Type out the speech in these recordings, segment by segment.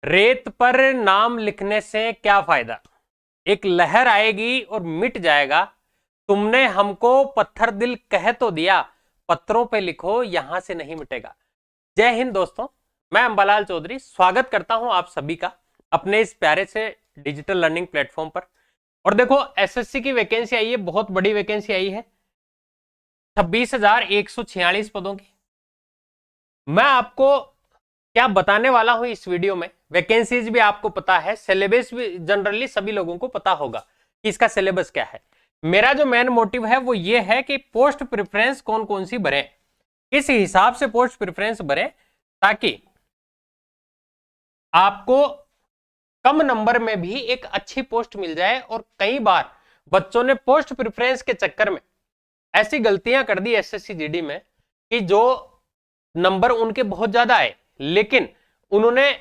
रेत पर नाम लिखने से क्या फायदा? एक लहर आएगी और मिट जाएगा। तुमने हमको पत्थर दिल कह तो दिया, पत्थरों पे लिखो यहां से नहीं मिटेगा। जय हिंद दोस्तों, मैं अंबालाल चौधरी स्वागत करता हूं आप सभी का अपने इस प्यारे से डिजिटल लर्निंग प्लेटफॉर्म पर। और देखो, एसएससी की वैकेंसी आई है, बहुत बड़ी वैकेंसी आई है, 26,146 पदों की। मैं आपको क्या बताने वाला हूं इस वीडियो में, वैकेंसीज भी आपको पता है, सिलेबस भी जनरली सभी लोगों को पता होगा कि इसका सिलेबस क्या है। मेरा जो मेन मोटिव है वो ये है कि पोस्ट प्रेफरेंस कौन कौन सी भरे, किस हिसाब से पोस्ट प्रेफरेंस भरे, ताकि आपको कम नंबर में भी एक अच्छी पोस्ट मिल जाए। और कई बार बच्चों ने पोस्ट प्रेफरेंस के चक्कर में ऐसी गलतियां कर दी एसएससी जीडी में कि जो नंबर उनके बहुत ज्यादा आए, लेकिन उन्होंने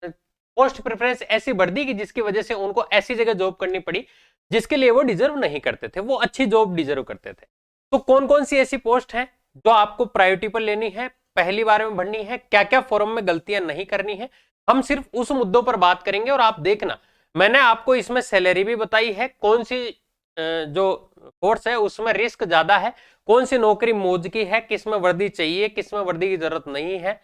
पोस्ट प्रेफरेंस ऐसी बढ़ दी कि जिसकी वजह से उनको ऐसी जगह जॉब करनी पड़ी जिसके लिए वो डिजर्व नहीं करते थे, वो अच्छी जॉब डिजर्व करते थे। तो कौन कौन सी ऐसी पोस्ट है जो आपको प्रायोरिटी पर लेनी है, पहली बार में भरनी है, क्या क्या फॉर्म में गलतियां नहीं करनी है, हम सिर्फ उस मुद्दों पर बात करेंगे। और आप देखना, मैंने आपको इसमें सैलरी भी बताई है, कौन सी जो कोर्स है उसमें रिस्क ज्यादा है, कौन सी नौकरी मौज की है, किसमें वर्दी चाहिए, किसमें वर्दी की जरूरत नहीं है,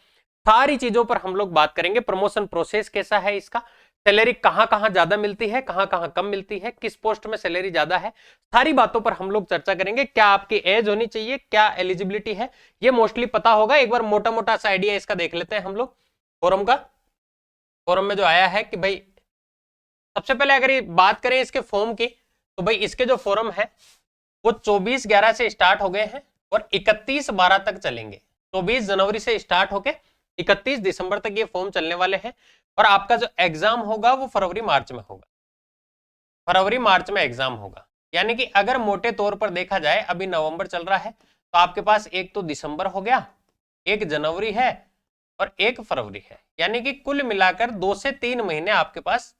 सारी चीजों पर हम लोग बात करेंगे। प्रमोशन प्रोसेस कैसा है इसका, सैलरी कहां कहां ज्यादा मिलती है, कहां कहां कम मिलती है, किस पोस्ट में सैलरी ज्यादा है, सारी बातों पर हम लोग चर्चा करेंगे। क्या आपकी एज होनी चाहिए, क्या एलिजिबिलिटी है, ये मोस्टली पता होगा। एक बार मोटा मोटा सा आइडिया इसका देख लेते हैं हम लोग फोरम का। फोरम में जो आया है कि भाई, सबसे पहले अगर ये बात करें इसके फॉर्म की, तो भाई इसके जो फॉर्म है वो 24/11 से स्टार्ट हो गए हैं और 31/12 तक चलेंगे। 24 जनवरी से स्टार्ट होके 31 दिसंबर तक ये फॉर्म चलने वाले हैं। और आपका जो एग्जाम होगा वो फरवरी मार्च में होगा, फरवरी मार्च में एग्जाम होगा। यानी कि अगर मोटे तौर पर देखा जाए, अभी नवंबर चल रहा है, तो आपके पास एक तो दिसंबर हो गया, एक जनवरी है और एक फरवरी है। यानी कि कुल मिलाकर 2 से 3 महीने आपके पास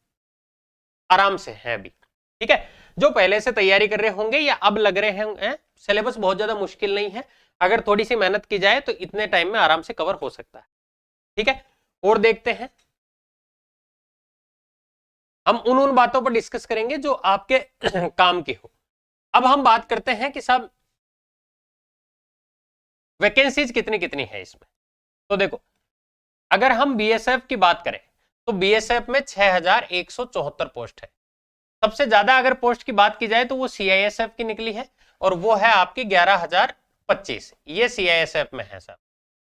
आराम से है अभी। ठीक है, जो पहले से तैयारी कर रहे होंगे या अब लग रहे हैं, सिलेबस बहुत ज्यादा मुश्किल नहीं है, अगर थोड़ी सी मेहनत की जाए तो इतने टाइम में आराम से कवर हो सकता है। ठीक है, और देखते हैं, हम उन बातों पर डिस्कस करेंगे जो आपके काम की हो। अब हम बात करते हैं कि साहब वैकेंसीज कितनी कितनी है इसमें। तो देखो, अगर हम बीएसएफ की बात करें तो बीएसएफ में 6,174 पोस्ट है। सबसे ज्यादा अगर पोस्ट की बात की जाए तो वो सीआईएसएफ की निकली है, और वो है आपकी 11,025, ये सीआईएसएफ में है सर।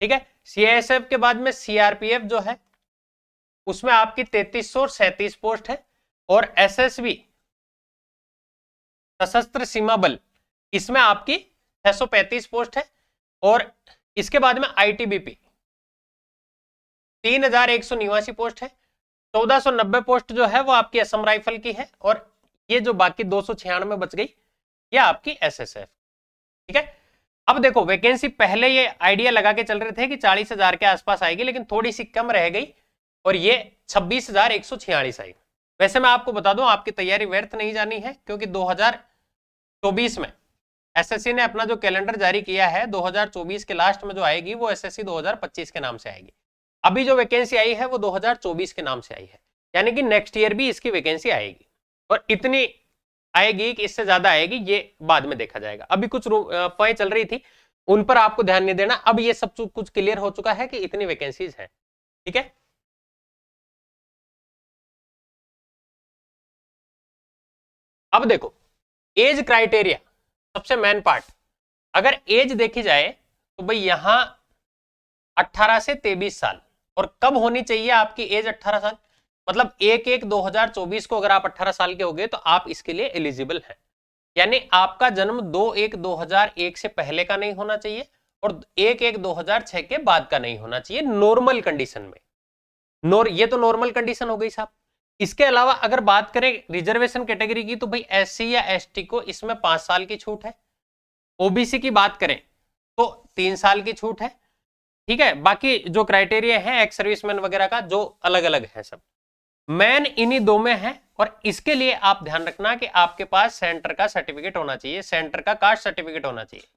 ठीक है, सीआईएसएफ के बाद में सीआरपीएफ जो है उसमें आपकी 3,337 पोस्ट है। और एसएसबी सशस्त्र सीमा बल, इसमें आपकी 635 पोस्ट है। और इसके बाद में आईटीबीपी 3,189 पोस्ट है। 1,490 पोस्ट जो है वो आपकी असम राइफल की है, और ये जो बाकी 296 बच गई ये आपकी एसएसएफ। ठीक है, अब देखो वैकेंसी पहले ये आइडिया लगा के चल रहे थे कि 40,000 के आसपास आएगी, लेकिन थोड़ी सी कम रह गई और ये 26,146 आई। वैसे मैं आपको बता दूं, आपकी तैयारी व्यर्थ नहीं जानी है, क्योंकि 2024 में एसएससी ने अपना जो कैलेंडर जारी किया है, 2024 के लास्ट में जो आएगी वो एसएससी 2025 के नाम से आएगी। अभी जो वैकेंसी आई है वो 2024 के नाम से आई है, यानी कि नेक्स्ट ईयर भी इसकी वैकेंसी आएगी। और इतनी आएगी कि इससे ज्यादा आएगी, ये बाद में देखा जाएगा। अभी कुछ अफवाहें चल रही थी, उन पर आपको ध्यान नहीं देना। अब ये सब कुछ क्लियर हो चुका है कि इतनी वैकेंसीज हैं। ठीक है, अब देखो एज क्राइटेरिया, सबसे मेन पार्ट। अगर एज देखी जाए तो भाई यहां 18 से 23 साल, और कब होनी चाहिए आपकी एज 18 साल, मतलब 1/1/2024 को अगर आप 18 साल के हो गए तो आप इसके लिए एलिजिबल हैं। यानी आपका जन्म 2/1/2001 से पहले का नहीं होना चाहिए और 1/1/2006 के बाद का नहीं होना चाहिए, नॉर्मल कंडीशन में। ये तो नॉर्मल कंडीशन हो गई साहब। इसके अलावा अगर बात करें रिजर्वेशन कैटेगरी की, तो भाई एससी या एसटी को इसमें 5 साल की छूट है। ओबीसी की बात करें तो 3 साल की छूट है। ठीक है, बाकी जो क्राइटेरिया है एक्स सर्विसमैन वगैरह का जो अलग अलग है सब, मैन इन्हीं दो में है। और इसके लिए आप ध्यान रखना कि आपके पास सेंटर का सर्टिफिकेट होना चाहिए, सेंटर का कास्ट सर्टिफिकेट होना चाहिए,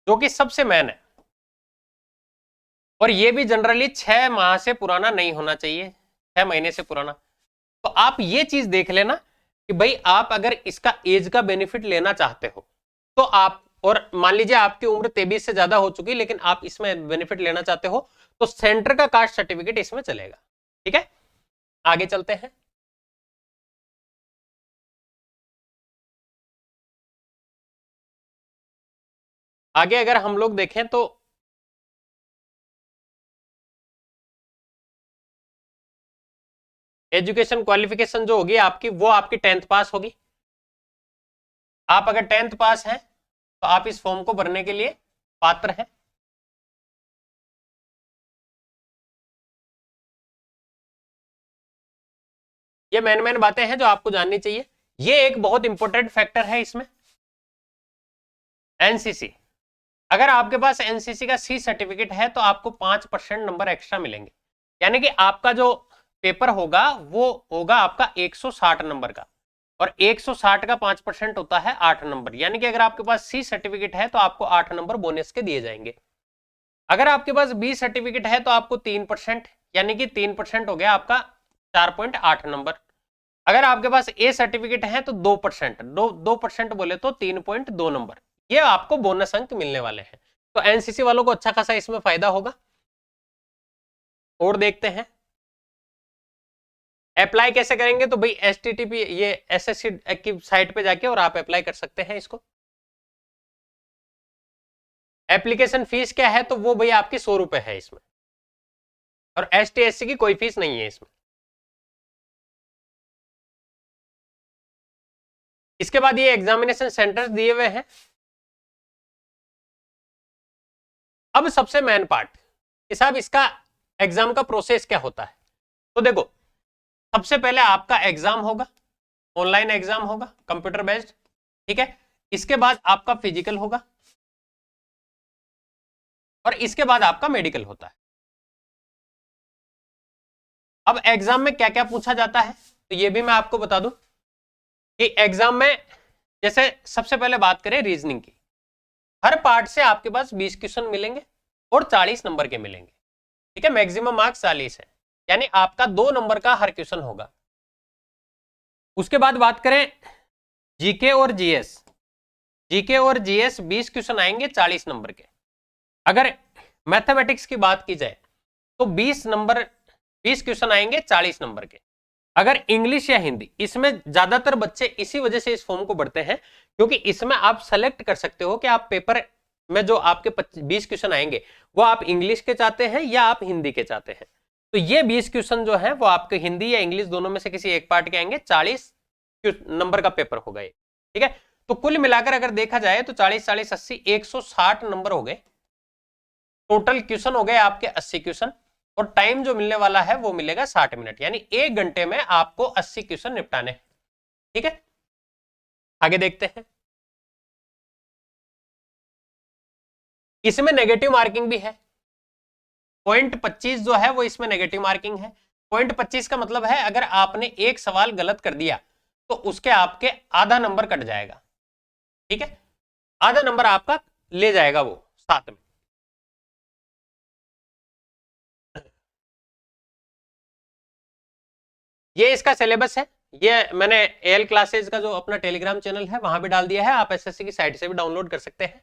जो कि सबसे मैन है। और ये भी जनरली 6 माह से पुराना नहीं होना चाहिए, 6 महीने से पुराना। तो आप ये चीज देख लेना कि भाई आप अगर इसका एज का बेनिफिट लेना चाहते हो तो आप, और मान लीजिए आपकी उम्र 23 से ज्यादा हो चुकी लेकिन आप इसमें बेनिफिट लेना चाहते हो तो सेंटर का कास्ट सर्टिफिकेट इसमें चलेगा। ठीक है, आगे चलते हैं। आगे अगर हम लोग देखें तो एजुकेशन क्वालिफिकेशन जो होगी आपकी, वो आपकी 10th पास होगी। आप अगर 10th पास हैं तो आप इस फॉर्म को भरने के लिए पात्र हैं। ये मेन बातें हैं जो आपको जाननी चाहिए। ये एक बहुत इंपॉर्टेंट फैक्टर है इसमें, एनसीसी। अगर आपके पास एनसीसी का सी सर्टिफिकेट है तो आपको 5% नंबर एक्स्ट्रा मिलेंगे, यानी कि आपका जो पेपर होगा वो होगा आपका 160 नंबर का, और 160 का 5% होता है 8 नंबर, यानी कि अगर आपके पास सी सर्टिफिकेट है तो आपको 8 नंबर बोनस के दिए जाएंगे। अगर आपके पास बी सर्टिफिकेट है तो आपको 3%, यानी कि 3% हो गया आपका 4.8 नंबर। अगर आपके पास ए सर्टिफिकेट है तो 2%, 2% बोले तो 3.2 नंबर, ये आपको बोनस अंक मिलने वाले हैं। तो एनसीसी वालों को अच्छा खासा इसमें फायदा होगा। और देखते हैं अप्लाई कैसे करेंगे। तो भाई एचटीटीपी ये एसएससी की साइट पे जाके और आप अप्लाई कर सकते हैं इसको। एप्लीकेशन फीस क्या है, तो वो भाई आपकी 100 रुपए है इसमें, और एसटी एससी की कोई फीस नहीं है इसमें। इसके बाद ये एग्जामिनेशन सेंटर्स दिए हुए हैं। अब सबसे मेन पार्ट कि साहब इसका एग्जाम का प्रोसेस क्या होता है। तो देखो, सबसे पहले आपका एग्जाम होगा, ऑनलाइन एग्जाम होगा, कंप्यूटर बेस्ड। ठीक है, इसके बाद आपका फिजिकल होगा, और इसके बाद आपका मेडिकल होता है। अब एग्जाम में क्या क्या पूछा जाता है तो ये भी मैं आपको बता दूं कि एग्जाम में जैसे सबसे पहले बात करें रीजनिंग की, हर पार्ट से आपके पास 20 क्वेश्चन मिलेंगे और 40 नंबर के मिलेंगे। ठीक है, मैक्सिमम मार्क्स 40 है, यानी आपका 2 नंबर का हर क्वेश्चन होगा। उसके बाद बात करें जीके और जीएस, जीके और जीएस 20 क्वेश्चन आएंगे 40 नंबर के। अगर मैथमेटिक्स की बात की जाए तो 20 क्वेश्चन आएंगे 40 नंबर के। अगर इंग्लिश या हिंदी, इसमें ज्यादातर बच्चे इसी वजह से इस फॉर्म को भरते हैं क्योंकि इसमें आप सेलेक्ट कर सकते हो कि आप पेपर में जो आपके 20 क्वेश्चन आएंगे वो आप इंग्लिश के चाहते हैं या आप हिंदी के चाहते हैं। तो ये 20 क्वेश्चन जो है वो आपके हिंदी या इंग्लिश दोनों में से किसी एक पार्ट के आएंगे, 40 नंबर का पेपर होगा ये। ठीक है, तो कुल मिलाकर अगर देखा जाए तो 40 40 80 160 नंबर हो गए। टोटल क्वेश्चन हो गए आपके 80 क्वेश्चन, और टाइम जो मिलने वाला है वो मिलेगा 60 मिनट, यानी 1 घंटे में आपको 80 क्वेश्चन निपटाने। ठीक है, आगे देखते हैं। इसमें नेगेटिव मार्किंग भी है, पॉइंट 25 जो है वो इसमें नेगेटिव मार्किंग है। पॉइंट 25 का मतलब है अगर आपने एक सवाल गलत कर दिया तो उसके आपके आधा नंबर कट जाएगा। ठीक है, आधा नंबर आपका ले जाएगा वो साथ में। ये इसका सिलेबस है, ये मैंने एल क्लासेज का जो अपना टेलीग्राम चैनल है वहां भी डाल दिया है, आप एसएससी की साइट से भी डाउनलोड कर सकते हैं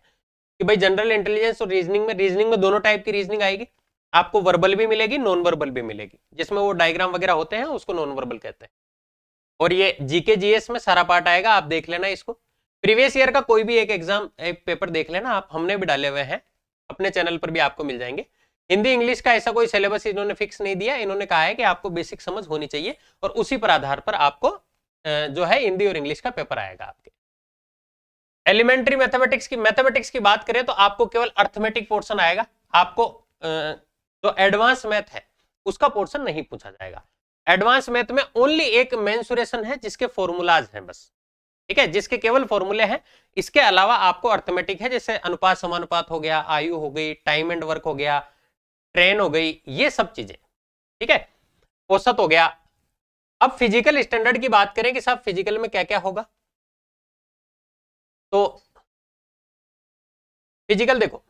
कि भाई जनरल इंटेलिजेंस और रीजनिंग में दोनों टाइप की रीजनिंग आएगी। आपको वर्बल भी मिलेगी, नॉन वर्बल भी मिलेगी, जिसमें वो डायग्राम वगैरह होते हैं उसको नॉन वर्बल कहते हैं। और ये जीके जीएस में सारा पार्ट आएगा, आप देख लेना इसको। प्रीवियस ईयर का कोई भी एक एग्जाम एक पेपर देख लेना आप, हमने भी डाले हुए हैं अपने चैनल पर भी आपको मिल जाएंगे। हिंदी इंग्लिश का ऐसा कोई सिलेबस इन्होंने फिक्स नहीं दिया, इन्होंने कहा है कि आपको बेसिक समझ होनी चाहिए और उसी पर आधार पर आपको जो है हिंदी और इंग्लिश का पेपर आएगा आपके। एलिमेंट्री मैथमेटिक्स की बात करें तो आपको केवल अर्थमेटिक पोर्शन आएगा, आपको जो एडवांस मैथ है उसका पोर्शन नहीं पूछा जाएगा। एडवांस मैथ में ओनली एक मेंसुरेशन है जिसके फॉर्मूलाज हैं बस। ठीक है, जिसके केवल फॉर्मूले हैं, इसके अलावा आपको अर्थमेटिक है, जैसे अनुपात समानुपात हो गया, आयु हो गई, टाइम एंड वर्क हो गया, ट्रेन हो गई, ये सब चीजें। ठीक है, औसत हो गया। अब फिजिकल स्टैंडर्ड की बात करें कि साहब फिजिकल में क्या क्या होगा, तो फिजिकल देखो,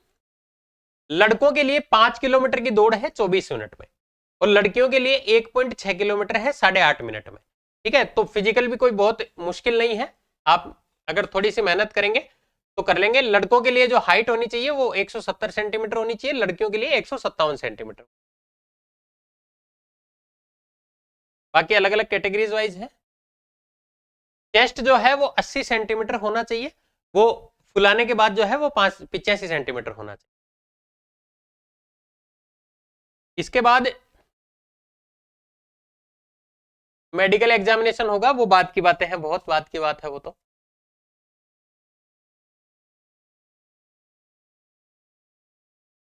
लड़कों के लिए 5 किलोमीटर की दौड़ है 24 मिनट में। और लड़कियों के लिए 1.6 किलोमीटर है 8.5 मिनट में। ठीक है, तो फिजिकल भी कोई बहुत मुश्किल नहीं है, आप अगर थोड़ी सी मेहनत करेंगे तो कर लेंगे। लड़कों के लिए जो हाइट होनी चाहिए वो 170 सेंटीमीटर होनी चाहिए, लड़कियों के लिए 157 सेंटीमीटर। बाकी अलग अलग कैटेगरीज वाइज है। चेस्ट जो है वो 80 सेंटीमीटर होना चाहिए, वो फुलाने के बाद जो है वो 85 सेंटीमीटर होना चाहिए। इसके बाद मेडिकल एग्जामिनेशन होगा, वो बात की बातें हैं, बहुत बात की बात है वो तो।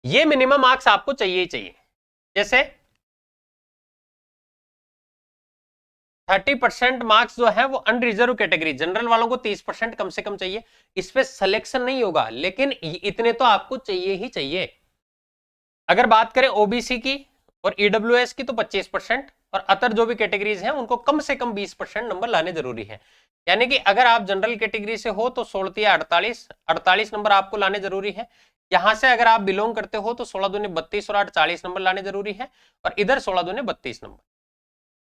ये मिनिमम मार्क्स आपको चाहिए ही चाहिए। जैसे 30% मार्क्स जो है वो अनरिजर्व कैटेगरी, जनरल वालों को 30% कम से कम चाहिए। इस पे सिलेक्शन नहीं होगा, लेकिन इतने तो आपको चाहिए ही चाहिए। अगर बात करें ओबीसी की और ईडब्ल्यूएस की तो 25%, और अदर जो भी कैटेगरीज हैं उनको कम से कम 20% नंबर लाने जरूरी है। यानी कि अगर आप जनरल कैटेगरी से हो तो 16 या 48 नंबर आपको लाने जरूरी है। यहां से अगर आप बिलोंग करते हो तो 16 दूने 32 और 8 40 नंबर लाने जरूरी है, और इधर 16 दूने 32 नंबर।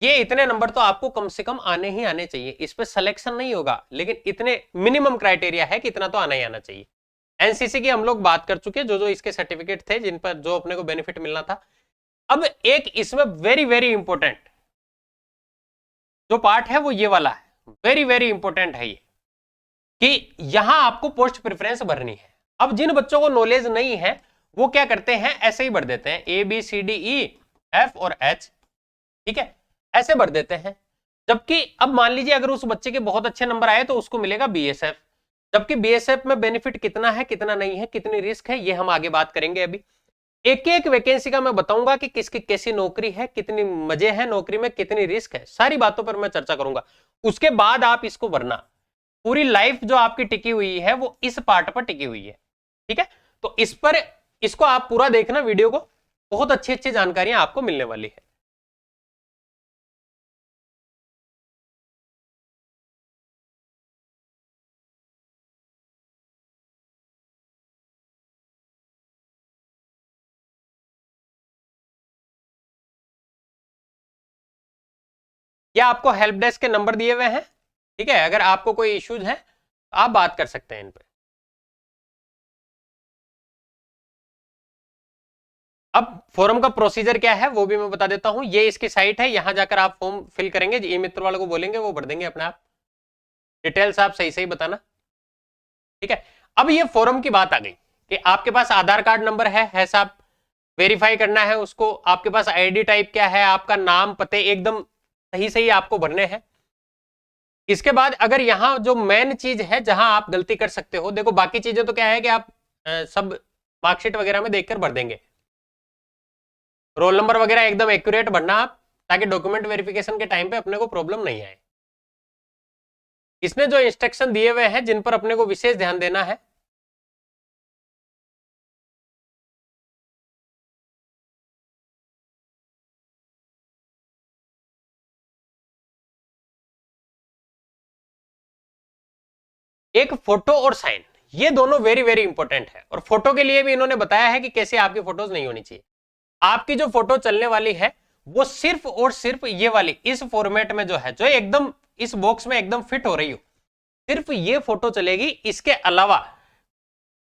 ये इतने नंबर तो आपको कम से कम आने ही आने चाहिए। इस पे सिलेक्शन नहीं होगा, लेकिन इतने मिनिमम क्राइटेरिया है कि इतना तो आना ही आना चाहिए। एनसीसी की हम लोग बात कर चुके, जो जो इसके सर्टिफिकेट थे जिन पर जो अपने को बेनिफिट मिलना था। अब एक इसमें वेरी वेरी इंपॉर्टेंट जो पार्ट है वो ये वाला है, वेरी वेरी इंपॉर्टेंट है ये, कि यहां आपको पोस्ट प्रेफरेंस भरनी है। अब जिन बच्चों को नॉलेज नहीं है वो क्या करते हैं, ऐसे ही भर देते हैं ABCDEF और H, ठीक है, ऐसे भर देते हैं। जबकि अब मान लीजिए अगर उस बच्चे के बहुत अच्छे नंबर आए तो उसको मिलेगा BSF, जबकि BSF में बेनिफिट कितना है कितना नहीं है, कितनी रिस्क है, ये हम आगे बात करेंगे। अभी एक एक वैकेंसी का मैं बताऊंगा कि किसकी कैसी नौकरी है, कितनी मजे हैं नौकरी में, कितनी रिस्क है, सारी बातों पर मैं चर्चा करूंगा। उसके बाद आप इसको भरना। पूरी लाइफ जो आपकी टिकी हुई है वो इस पार्ट पर टिकी हुई है, ठीक है। तो इस पर इसको आप पूरा देखना वीडियो को, बहुत अच्छी अच्छी जानकारियां आपको मिलने वाली है। या आपको हेल्प डेस्क के नंबर दिए हुए हैं, ठीक है, अगर आपको कोई इश्यूज है तो आप बात कर सकते हैं इन पे। अब फॉर्म का प्रोसीजर क्या है वो भी मैं बता देता हूं। ये इसकी साइट है, यहां जाकर आप फॉर्म फिल करेंगे, ई मित्र वालों को बोलेंगे वो भर देंगे अपने आप। डिटेल्स आप सही सही बताना, ठीक है। अब ये फॉर्म की बात आ गई कि आपके पास आधार कार्ड नंबर है साहब, वेरीफाई करना है उसको। आपके पास आईडी टाइप क्या है, आपका नाम पते एकदम सही सही आपको भरने हैं। इसके बाद अगर यहां जो मेन चीज है जहां आप गलती कर सकते हो, देखो बाकी चीजें तो क्या है कि आप सब मार्कशीट वगैरह में देखकर भर देंगे। रोल नंबर वगैरह एकदम एक्यूरेट भरना आप, ताकि डॉक्यूमेंट वेरिफिकेशन के टाइम पे अपने को प्रॉब्लम नहीं आए। इसने जो इंस्ट्रक्शन दिए हुए हैं जिन पर अपने को विशेष ध्यान देना है, एक फोटो और साइन, ये दोनों वेरी वेरी इंपॉर्टेंट है। और फोटो के लिए भी इन्होंने बताया है कि कैसे आपकी फोटोज नहीं होनी चाहिए। आपकी जो फोटो चलने वाली है वो सिर्फ और सिर्फ ये वाली इस फॉर्मेट में जो है, जो एकदम इस बॉक्स में एकदम फिट हो रही हो, सिर्फ ये फोटो चलेगी। इसके अलावा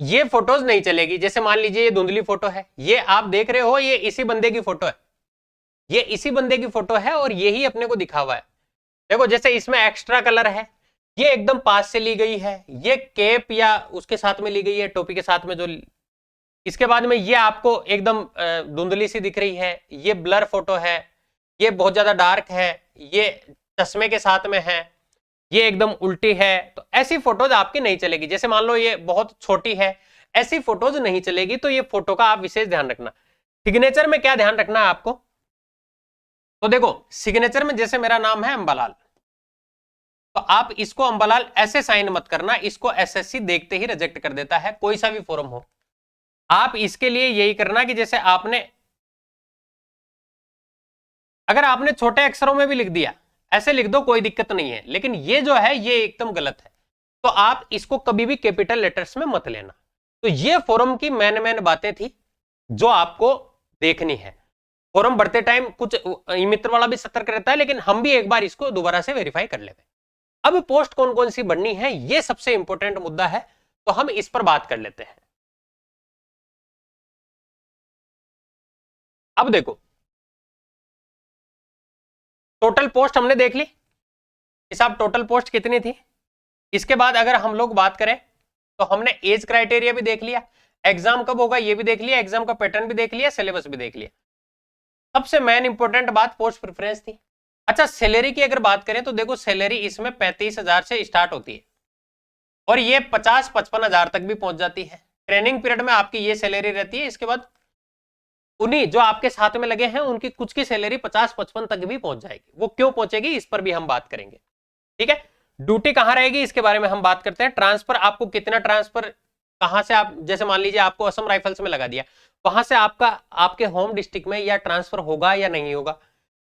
ये फोटोज नहीं चलेगी। जैसे मान लीजिए ये धुंधली फोटो है, ये आप देख रहे हो, ये इसी बंदे की फोटो है, ये इसी बंदे की फोटो है और यही अपने को दिखा हुआ है। देखो जैसे इसमें एक्स्ट्रा कलर है, ये एकदम पास से ली गई है, ये कैप या उसके साथ में ली गई है, टोपी के साथ में जो। इसके बाद में ये आपको एकदम धुंधली सी दिख रही है, ये ब्लर फोटो है, ये बहुत ज्यादा डार्क है, ये चश्मे के साथ में है, ये एकदम उल्टी है। तो ऐसी फोटोज आपकी नहीं चलेगी। जैसे मान लो ये बहुत छोटी है, ऐसी फोटोज नहीं चलेगी। तो ये फोटो का आप विशेष ध्यान रखना। सिग्नेचर में क्या ध्यान रखना है आपको, तो देखो सिग्नेचर में जैसे मेरा नाम है अंबालाल, तो आप इसको अंबालाल ऐसे साइन मत करना, इसको एसएससी देखते ही रिजेक्ट कर देता है, कोई सा भी फॉर्म हो। आप इसके लिए यही करना कि जैसे आपने, अगर आपने छोटे अक्षरों में भी लिख दिया ऐसे लिख दो, कोई दिक्कत नहीं है, लेकिन ये जो है ये एकदम गलत है। तो आप इसको कभी भी कैपिटल लेटर्स में मत लेना। तो ये फॉर्म की मैन बातें थी जो आपको देखनी है। फॉर्म भरते टाइम कुछ मित्र वाला भी सतर्क रहता है, लेकिन हम भी एक बार इसको दोबारा से वेरीफाई कर लेते हैं। अब पोस्ट कौन कौन सी भरनी है, ये सबसे इंपॉर्टेंट मुद्दा है, तो हम इस पर बात कर लेते हैं। अब देखो, टोटल पोस्ट हमने देख ली, हिसाब टोटल पोस्ट कितनी थी। इसके बाद अगर हम लोग बात करें तो हमने एज क्राइटेरिया भी देख लिया, एग्जाम कब होगा ये भी देख लिया, एग्जाम का पैटर्न भी देख लिया, सिलेबस भी देख लिया। सबसे मेन इंपॉर्टेंट बात पोस्ट प्रेफरेंस थी। अच्छा, सैलरी की अगर बात करें तो देखो, सैलरी इसमें 35,000 से स्टार्ट होती है और ये 50-55,000 तक भी पहुंच जाती है। ट्रेनिंग पीरियड में आपकी ये सैलरी रहती है। इसके बाद उन्हीं जो आपके साथ में लगे हैं उनकी कुछ की सैलरी 50-55 तक भी पहुंच जाएगी। वो क्यों पहुंचेगी इस पर भी हम बात करेंगे, ठीक है। ड्यूटी कहां रहेगी इसके बारे में हम बात करते हैं। ट्रांसफर, आपको कितना ट्रांसफर, कहां से आप, जैसे मान लीजिए आपको असम राइफल्स में लगा दिया, वहां से आपका आपके होम डिस्ट्रिक्ट में या ट्रांसफर होगा या नहीं होगा।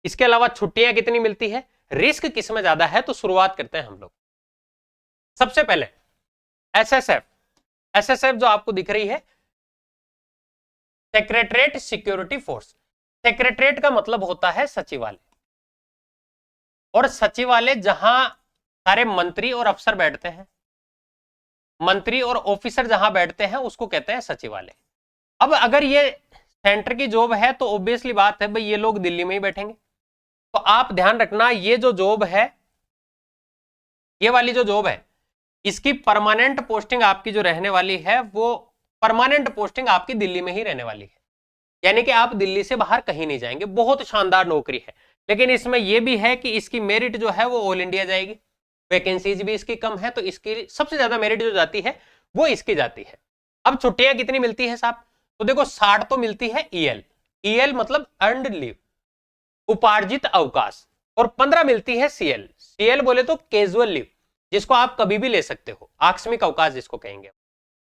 इसके अलावा छुट्टियां कितनी मिलती है, रिस्क किस में ज्यादा है। तो शुरुआत करते हैं हम लोग। सबसे पहले एसएसएफ, एसएसएफ जो आपको दिख रही है, सेक्रेटरीट सिक्योरिटी फोर्स। सेक्रेटरीट का मतलब होता है सचिवालय, और सचिवालय जहां सारे मंत्री और अफसर बैठते हैं, मंत्री और ऑफिसर जहां बैठते हैं उसको कहते हैं सचिवालय। अब अगर ये सेंटर की जॉब है तो ऑब्वियसली बात है भाई ये लोग दिल्ली में ही बैठेंगे। तो आप ध्यान रखना, ये जो जॉब है, ये वाली जो जॉब है, इसकी परमानेंट पोस्टिंग आपकी जो रहने वाली है वो परमानेंट पोस्टिंग आपकी दिल्ली में ही रहने वाली है। यानी कि आप दिल्ली से बाहर कहीं नहीं जाएंगे। बहुत शानदार नौकरी है, लेकिन इसमें यह भी है कि इसकी मेरिट जो है वो ऑल इंडिया जाएगी। वैकेंसीज भी इसकी कम है, तो इसकी सबसे ज्यादा मेरिट जो जाती है वो इसकी जाती है। अब छुट्टियां कितनी मिलती है साहब, तो देखो 60 तो मिलती है ईएल, ईएल मतलब अर्नड लीव, उपार्जित अवकाश, और 15 मिलती है सीएल। सीएल बोले तो कैजुअल लीव, जिसको आप कभी भी ले सकते हो, आकस्मिक अवकाश जिसको कहेंगे,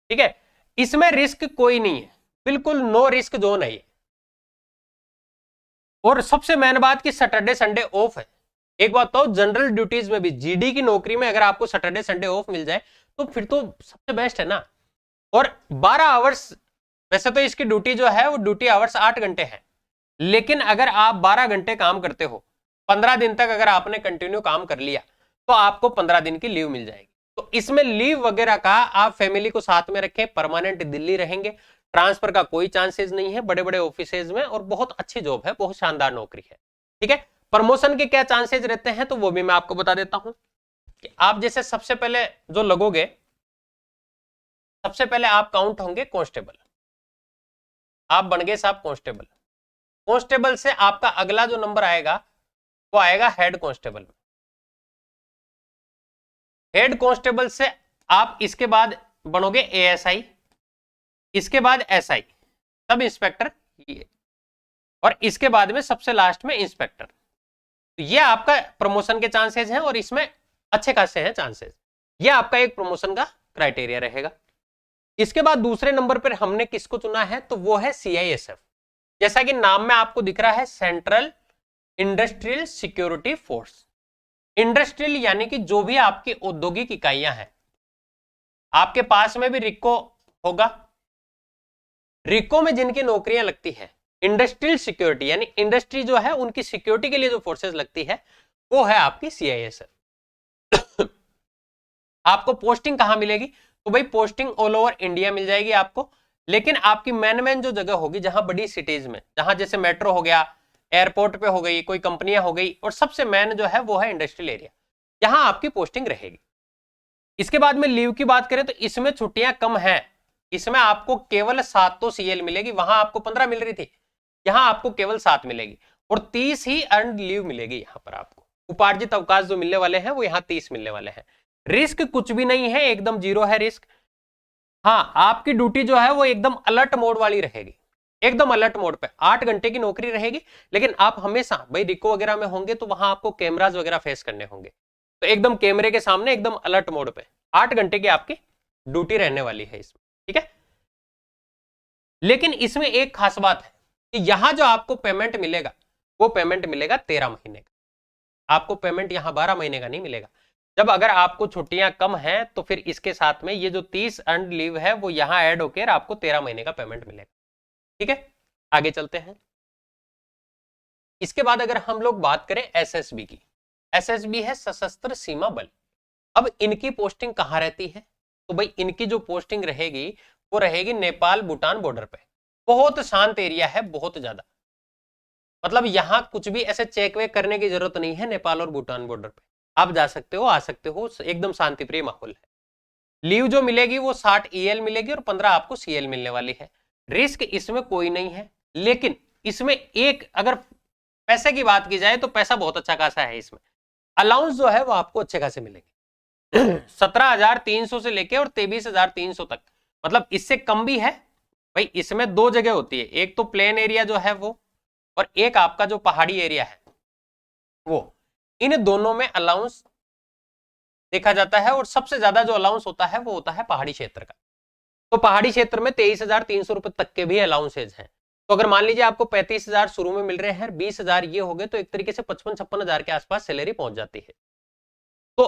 ठीक है। इसमें रिस्क कोई नहीं है, बिल्कुल नो रिस्क जोन है ये। और सबसे मेन बात कि सैटरडे संडे ऑफ है। एक बात तो जनरल ड्यूटीज में भी, जीडी की नौकरी में अगर आपको सैटरडे संडे ऑफ मिल जाए तो फिर तो सबसे बेस्ट है ना। और 12 आवर्स, वैसे तो इसकी ड्यूटी जो है वो ड्यूटी आवर्स 8 घंटे है, लेकिन अगर आप 12 घंटे काम करते हो, 15 दिन तक अगर आपने कंटिन्यू काम कर लिया तो आपको 15 दिन की लीव मिल जाएगी। तो इसमें लीव वगैरह का आप फैमिली को साथ में रखें, परमानेंट दिल्ली रहेंगे, ट्रांसफर का कोई चांसेस नहीं है बड़े बड़े ऑफिसेज में, और बहुत अच्छी जॉब है, बहुत शानदार नौकरी है, ठीक है। प्रमोशन के क्या चांसेस रहते हैं तो वो भी मैं आपको बता देता हूं कि आप जैसे सबसे पहले जो लगोगे, सबसे पहले आप काउंट होंगे कांस्टेबल, आप बन गए साहब कांस्टेबल। कांस्टेबल से आपका अगला जो नंबर आएगा वो आएगा हेड कांस्टेबल में। हेड कांस्टेबल से आप इसके बाद बनोगे एएसआई, इसके बाद एसआई, सब इंस्पेक्टर, और इसके बाद में सबसे लास्ट में इंस्पेक्टर। तो ये आपका प्रमोशन के चांसेस हैं, और इसमें अच्छे खासे हैं चांसेस। ये आपका एक प्रमोशन का क्राइटेरिया रहेगा। इसके बाद दूसरे नंबर पर हमने किसको चुना है तो वो है सीआईएसएफ। जैसा कि नाम में आपको दिख रहा है, central industrial security force. Industrial यानी कि जो भी आपकी औद्योगिक इकाइयां हैं, आपके पास में भी रिको होगा, रिको में जिनकी नौकरियां लगती है, इंडस्ट्रियल सिक्योरिटी यानी इंडस्ट्री जो है उनकी सिक्योरिटी के लिए जो फोर्सेस लगती है वो है आपकी सीआईएसएफ। आपको पोस्टिंग कहां मिलेगी तो भाई पोस्टिंग ऑल ओवर इंडिया मिल जाएगी आपको, लेकिन आपकी मेन जो जगह होगी जहां बड़ी सिटीज में, जहां जैसे मेट्रो हो गया, एयरपोर्ट पे हो गई, कोई कंपनियां हो गई, और सबसे मेन जो है वो है इंडस्ट्रियल एरिया, यहां आपकी पोस्टिंग रहेगी। इसके बाद में लीव की बात करें तो इसमें छुट्टियां कम हैं, इसमें आपको केवल 7 तो सीएल मिलेगी, वहां आपको 15 मिल रही थी, यहां आपको केवल 7 मिलेगी, और 30 ही अर्न लीव मिलेगी। यहां पर आपको उपार्जित अवकाश जो मिलने वाले हैं वो यहाँ 30 मिलने वाले हैं। रिस्क कुछ भी नहीं है, एकदम जीरो है रिस्क। हाँ, आपकी ड्यूटी जो है वो एकदम अलर्ट मोड वाली रहेगी, एकदम अलर्ट मोड पे 8 घंटे की नौकरी रहेगी, लेकिन आप हमेशा भाई रिको वगैरह में होंगे तो वहां आपको कैमराज वगैरह फेस करने होंगे, तो एकदम कैमरे के सामने एकदम अलर्ट मोड पे 8 घंटे की आपकी ड्यूटी रहने वाली है इसमें, ठीक है। लेकिन इसमें एक खास बात है कि यहां जो आपको पेमेंट मिलेगा वो पेमेंट मिलेगा 13 महीने का, आपको पेमेंट यहां 12 महीने का नहीं मिलेगा। जब अगर आपको छुट्टियां कम हैं तो फिर इसके साथ में ये जो 30 अर्नड लीव है वो यहां ऐड होकर आपको 13 महीने का पेमेंट मिलेगा, ठीक है। आगे चलते हैं। इसके बाद अगर हम लोग बात करें एसएसबी की, एसएसबी है सशस्त्र सीमा बल। अब इनकी पोस्टिंग कहां रहती है? तो भाई इनकी जो पोस्टिंग रहेगी वो रहेगी नेपाल भूटान बॉर्डर पे। बहुत शांत एरिया है, बहुत ज्यादा, मतलब यहां कुछ भी ऐसे चेक वेक करने की जरूरत नहीं है। नेपाल और भूटान बॉर्डर पे आप जा सकते हो, आ सकते हो, एकदम शांतिप्रिय माहौल है। लीव जो मिलेगी वो 60 ईएल मिलेगी और 15 आपको सीएल मिलने वाली है। रिस्क इसमें कोई नहीं है, लेकिन इसमें एक अगर पैसे की बात की जाए तो पैसा बहुत अच्छा खासा है इसमें। अलाउंस जो है वो आपको अच्छे खासे मिलेंगे 17,300 से लेके और 23,300 तक, मतलब इससे कम भी है। भाई इसमें दो जगह होती है, एक तो प्लेन एरिया जो है वो, और एक आपका जो पहाड़ी एरिया है वो। इन दोनों में अलाउंस देखा जाता है, और सबसे ज्यादा जो अलाउंस होता है वो होता है पहाड़ी क्षेत्र का। तो पहाड़ी क्षेत्र में 23,300 रुपए तक के भी अलाउंसेज हैं। तो अगर मान लीजिए आपको 35,000 शुरू में मिल रहे हैं, 20,000 ये हो गए, तो एक तरीके से 55-56,000 के आसपास सैलरी पहुंच जाती है। तो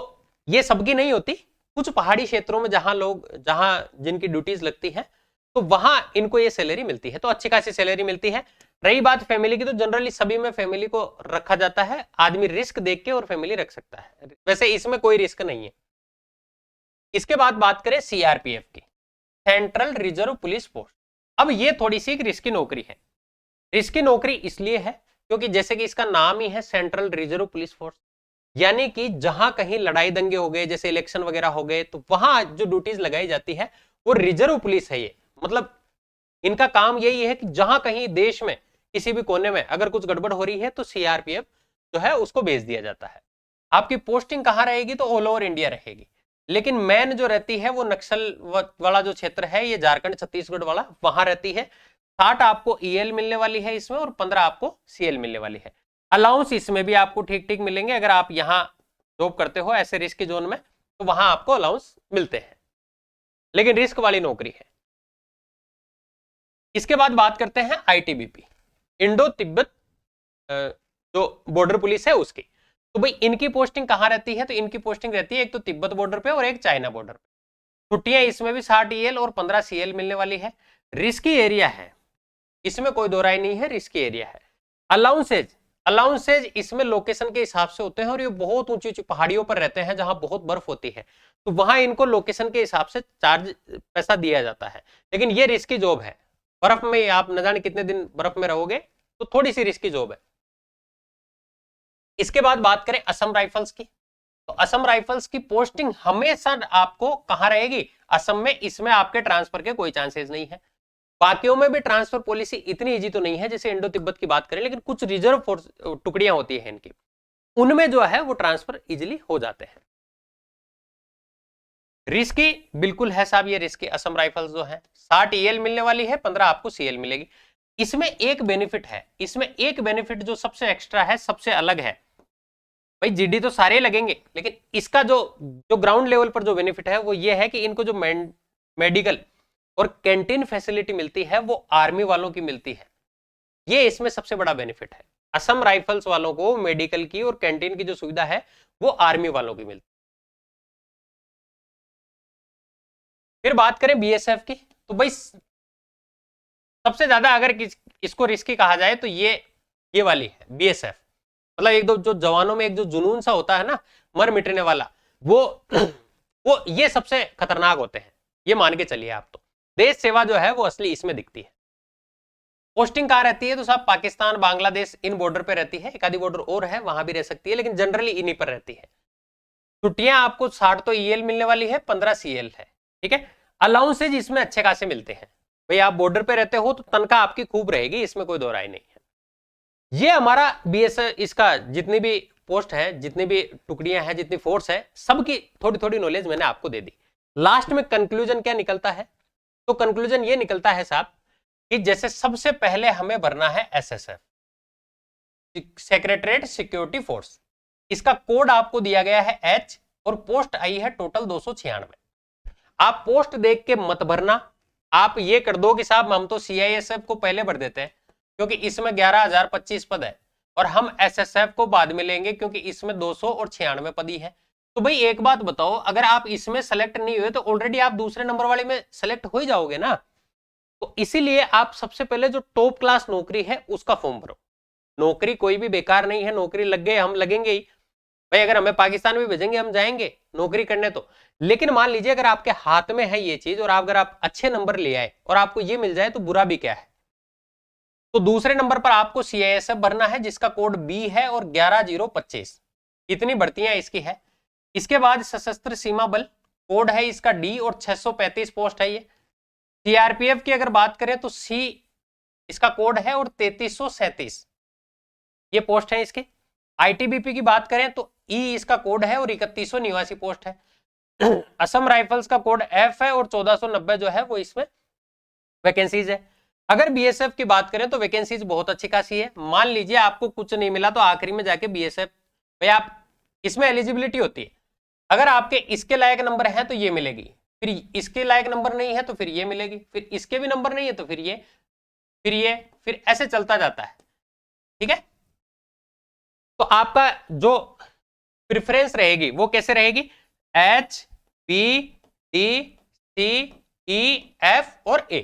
ये सबकी नहीं होती, कुछ पहाड़ी क्षेत्रों में जहां जिनकी ड्यूटीज लगती है तो वहां इनको ये सैलरी मिलती है, तो अच्छी खासी सैलरी मिलती है। रही बात फैमिली की, तो जनरली सभी में फैमिली को रखा जाता है, आदमी रिस्क देख के और फैमिली रख सकता है, वैसे इसमें कोई रिस्क नहीं है। इसके बाद बात करें सीआरपीएफ की, सेंट्रल रिजर्व पुलिस फोर्स। अब ये थोड़ी सी एक रिस्की नौकरी है। रिस्की नौकरी इसलिए है क्योंकि जैसे कि इसका नाम ही है सेंट्रल रिजर्व पुलिस फोर्स, यानी कि जहां कहीं लड़ाई दंगे हो गए, जैसे इलेक्शन वगैरह हो गए, तो वहां जो ड्यूटीज लगाई जाती है वो रिजर्व पुलिस है। ये मतलब इनका काम यही है कि जहां कहीं देश में किसी भी कोने में अगर कुछ गड़बड़ हो रही है तो सीआरपीएफ जो है उसको भेज दिया जाता है। आपकी पोस्टिंग कहां रहेगी? तो ऑल ओवर इंडिया रहेगी, लेकिन मेन जो रहती है वो नक्सल वाला जो क्षेत्र है, ये झारखंड छत्तीसगढ़ वाला, वहां रहती है। 60 आपको ईएल मिलने वाली है इसमें, और 15 आपको सीएल मिलने वाली है। अलाउंस इसमें भी आपको ठीक ठीक मिलेंगे, अगर आप यहाँ जॉब करते हो ऐसे रिस्क जोन में तो वहां आपको अलाउंस मिलते हैं, लेकिन रिस्क वाली नौकरी है। इसके बाद बात करते हैं आईटीबीपी, इंडो तिब्बत जो बॉर्डर पुलिस है उसकी। तो भाई इनकी पोस्टिंग कहां रहती है? तो इनकी पोस्टिंग रहती है एक तो तिब्बत बॉर्डर पे और एक चाइना बॉर्डर पे। छुट्टियां इसमें भी 60 ईएल और 15 सीएल मिलने वाली है। रिस्की एरिया है, इसमें कोई दो राय नहीं है, रिस्की एरिया है। अलाउंसेज इसमें लोकेशन के हिसाब से होते हैं, और ये बहुत ऊंची ऊंची पहाड़ियों पर रहते हैं जहां बहुत बर्फ होती है, तो वहां इनको लोकेशन के हिसाब से चार्ज पैसा दिया जाता है। लेकिन ये रिस्की जॉब है, बर्फ में आप न जाने कितने दिन बर्फ में रहोगे, तो थोड़ी सी रिस्की जॉब है। इसके बाद बात करें असम राइफल्स की, तो असम राइफल्स की पोस्टिंग हमेशा आपको कहां रहेगी? असम में। इसमें आपके ट्रांसफर के कोई चांसेस नहीं है। बाकियों में भी ट्रांसफर पॉलिसी इतनी इजी तो नहीं है जैसे इंडो तिब्बत की बात करें, लेकिन कुछ रिजर्व फोर्स टुकड़ियां होती हैं इनकी, उनमें जो है वो ट्रांसफर इजीली हो जाते हैं। रिस्की बिल्कुल है साहब, ये रिस्की असम राइफल्स जो है। 60 ईएल मिलने वाली है, 15 आपको सीएल मिलेगी। इसमें एक बेनिफिट है, इसमें एक बेनिफिट जो सबसे एक्स्ट्रा है, सबसे अलग है। भाई जीडी तो सारे लगेंगे, लेकिन इसका जो ग्राउंड लेवल पर जो बेनिफिट है वो ये है कि इनको जो मेडिकल और कैंटीन फैसिलिटी मिलती है वो आर्मी वालों की मिलती है। ये इसमें सबसे बड़ा बेनिफिट है। असम राइफल्स वालों को मेडिकल की और कैंटीन की जो सुविधा है वो आर्मी वालों की मिलती है। फिर बात करें बीएसएफ की, तो भाई सबसे ज्यादा अगर इसको रिस्की कहा जाए तो ये वाली है बीएसएफ। मतलब एक दो जो जवानों में एक जो जुनून सा होता है ना, मर मिटने वाला, वो वो ये सबसे खतरनाक होते हैं, ये मान के चलिए आप। तो देश सेवा जो है वो असली इसमें दिखती है। पोस्टिंग कहां रहती है? तो साहब पाकिस्तान बांग्लादेश इन बॉर्डर पे रहती है, एक आधी बॉर्डर और है वहां भी रह सकती है, लेकिन जनरली इन्हीं पर रहती है। छुट्टियां आपको 60 तो ईएल मिलने वाली है, 15 सीएल है, ठीक है। अलाउंसेज इसमें अच्छे खासे मिलते हैं। भाई आप बॉर्डर पे रहते हो तो तनख्वाह आपकी खूब रहेगी, इसमें कोई दो राय नहीं है। ये हमारा बीएसएफ, इसका जितनी भी पोस्ट है, जितनी भी टुकड़ियां हैं, जितनी फोर्स है, सबकी थोड़ी थोड़ी नॉलेज मैंने आपको दे दी। लास्ट में कंक्लूजन क्या निकलता है? तो कंक्लूजन ये निकलता है साहब कि जैसे सबसे पहले हमें भरना है एसएसएफ, सेक्रेटरीट सिक्योरिटी फोर्स। इसका कोड आपको दिया गया है एच, और पोस्ट आई है टोटल 296। आप पोस्ट देख के मत भरना, आप ये कर दो कि साहब हम तो सीआईएसएफ को पहले भर देते हैं क्योंकि इसमें 11,025 पद है, और हम एसएसएफ को बाद में लेंगे क्योंकि इसमें 296 पद ही है। तो भाई एक बात बताओ, अगर आप इसमें सेलेक्ट नहीं हुए तो ऑलरेडी आप दूसरे नंबर वाले में सेलेक्ट हो ही जाओगे ना। तो इसीलिए आप सबसे पहले जो टॉप क्लास नौकरी है उसका फॉर्म भरो। नौकरी कोई भी बेकार नहीं है, नौकरी लग गए हम लगेंगे ही भाई, अगर हमें पाकिस्तान में भेजेंगे हम जाएंगे नौकरी करने तो। लेकिन मान लीजिए अगर आपके हाथ में है ये चीज और अगर आप अच्छे नंबर ले आए और आपको ये मिल जाए तो बुरा भी क्या है। तो दूसरे नंबर पर आपको CISF भरना है जिसका कोड B है और 11025, इतनी भर्तियां इसकी है। इसके बाद सशस्त्र सीमा बल कोड है इसका D और 635 पोस्ट है ये। CRPF की अगर बात करें तो C इसका कोड है और 3337 ये पोस्ट है इसके। ITBP की बात करें तो E इसका कोड है और 3189 पोस्ट है। असम राइफल्स का कोड F है और 1490 जो है वो इसमें वैकेंसीज है। अगर BSF की बात करें तो वैकेंसीज बहुत अच्छी खासी है। मान लीजिए आपको कुछ नहीं मिला तो आखिरी में जाके BSF भाई आप इसमें एलिजिबिलिटी होती है, अगर आपके इसके लायक नंबर है तो ये मिलेगी, फिर इसके लायक नंबर नहीं है तो फिर ये मिलेगी, फिर इसके भी नंबर नहीं है तो फिर ये, फिर ऐसे चलता जाता है। ठीक है, तो आपका जो प्रेफरेंस रहेगी वो कैसे रहेगी, HBDCEF और A,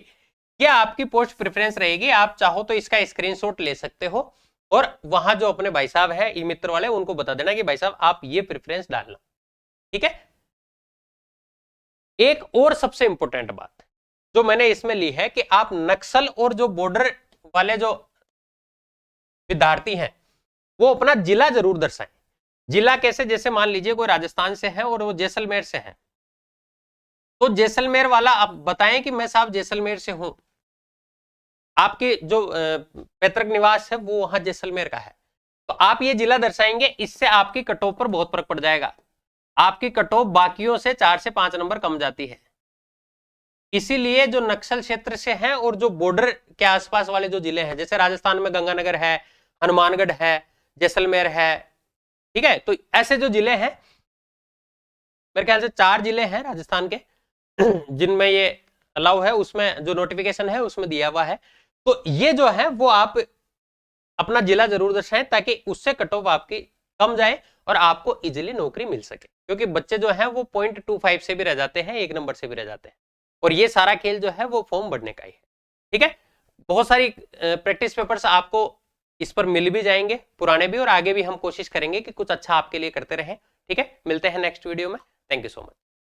ये आपकी पोस्ट प्रेफरेंस रहेगी। आप चाहो तो इसका स्क्रीनशॉट ले सकते हो और वहां जो अपने भाई साहब है ई मित्र वाले उनको बता देना कि भाई साहब आप ये प्रेफरेंस डालना। ठीक है, एक और सबसे इंपॉर्टेंट बात जो मैंने इसमें ली है कि आप नक्सल और जो बॉर्डर वाले जो विद्यार्थी हैं वो अपना जिला जरूर दर्शाएं। जिला कैसे, जैसे मान लीजिए कोई राजस्थान से है और वो जैसलमेर से है, तो जैसलमेर वाला आप बताएं कि मैं साहब जैसलमेर से हूं, आपके जो पैतृक निवास है वो वहां जैसलमेर का है, तो आप ये जिला दर्शाएंगे। इससे आपकी कट ऑफ पर बहुत फर्क पड़ जाएगा, आपकी कट ऑफ बाकियों से 4 से 5 नंबर कम जाती है। इसीलिए जो नक्सल क्षेत्र से हैं और जो बॉर्डर के आसपास वाले जो जिले हैं, जैसे राजस्थान में गंगानगर है, हनुमानगढ़ है, जैसलमेर है, ठीक है, तो ऐसे जो जिले हैं मेरे ख्याल से 4 जिले हैं राजस्थान के जिनमें ये अलाउ है, उसमें जो नोटिफिकेशन है उसमें दिया हुआ है। तो ये जो है वो आप अपना जिला जरूर दर्शाएं ताकि उससे कट ऑफ आपकी कम जाए और आपको इजीली नौकरी मिल सके, क्योंकि बच्चे जो है वो 0.25 से भी रह जाते हैं, 1 नंबर से भी रह जाते हैं, और ये सारा खेल जो है वो फॉर्म भरने का ही है। ठीक है, बहुत सारी प्रैक्टिस पेपर्स आपको इस पर मिल भी जाएंगे, पुराने भी, और आगे भी हम कोशिश करेंगे कि कुछ अच्छा आपके लिए करते रहें। ठीक है, मिलते हैं नेक्स्ट वीडियो में। Thank you so much.